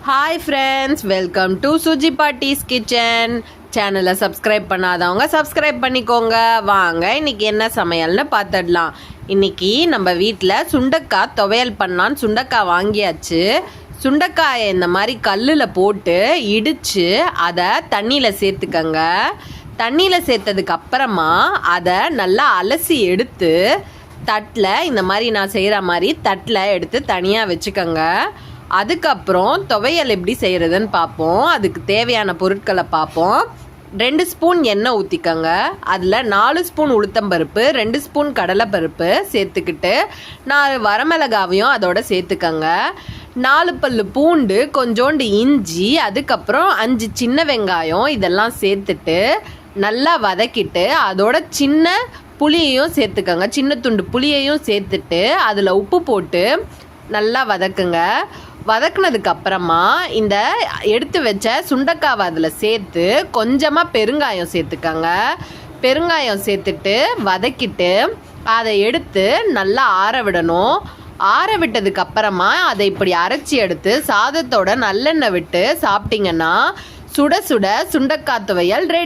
Hi friends, welcome to Suji பாட்டிஸ் kitchen. சேனலை subscribe பண்ணாதவங்க சப்ஸ்கிரைப் பண்ணிக்கோங்க. வாங்க இன்னைக்கு என்ன சமையல்னு பார்த்துடலாம். இன்னைக்கு நம்ம வீட்டில் சுண்டைக்காய் துவையல் பண்ணலான்னு சுண்டைக்காய் வாங்கியாச்சு. சுண்டைக்காயை இந்த மாதிரி கல்லில் போட்டு இடித்து அதை தண்ணியில் சேர்த்துக்கங்க. தண்ணியில் சேர்த்ததுக்கு அப்புறமா அதை நல்லா அலசி எடுத்து தட்டில் இந்த மாதிரி நான் செய்கிற மாதிரி தட்டில் எடுத்து தனியாக வச்சுக்கோங்க. அதுக்கப்புறம் துவையல் எப்படி செய்கிறதுன்னு பார்ப்போம். அதுக்கு தேவையான பொருட்களை பார்ப்போம். 2 ஸ்பூன் எண்ணெய் ஊற்றிக்கோங்க. அதில் 4 ஸ்பூன் உளுத்தம்பருப்பு, 2 ஸ்பூன் கடலைப்பருப்பு சேர்த்துக்கிட்டு 4 வரமிளகாவையும் அதோட சேர்த்துக்கோங்க. 4 பல்லு பூண்டு, கொஞ்சோண்டு இஞ்சி, அதுக்கப்புறம் 5 சின்ன வெங்காயம் இதெல்லாம் சேர்த்துட்டு நல்லா வதக்கிட்டு அதோட சின்ன புளியையும் சேர்த்துக்கோங்க. சின்ன துண்டு புளியையும் சேர்த்துட்டு அதில் உப்பு போட்டு நல்லா வதக்குங்க. வதக்குனதுக்கு அப்புறமா இந்த எடுத்து வச்ச சுண்டைக்காவை அதில் சேர்த்து கொஞ்சமாக பெருங்காயம் சேர்த்துக்கோங்க. பெருங்காயம் சேர்த்துட்டு வதக்கிட்டு அதை எடுத்து நல்லா ஆற விடணும். ஆற விட்டதுக்கு அப்புறமா அதை இப்படி அரைச்சி எடுத்து சாதத்தோட நல்லெண்ணெய் விட்டு சாப்பிட்டிங்கன்னா சுட சுட சுண்டைக்காய் துவையல் ரெடி.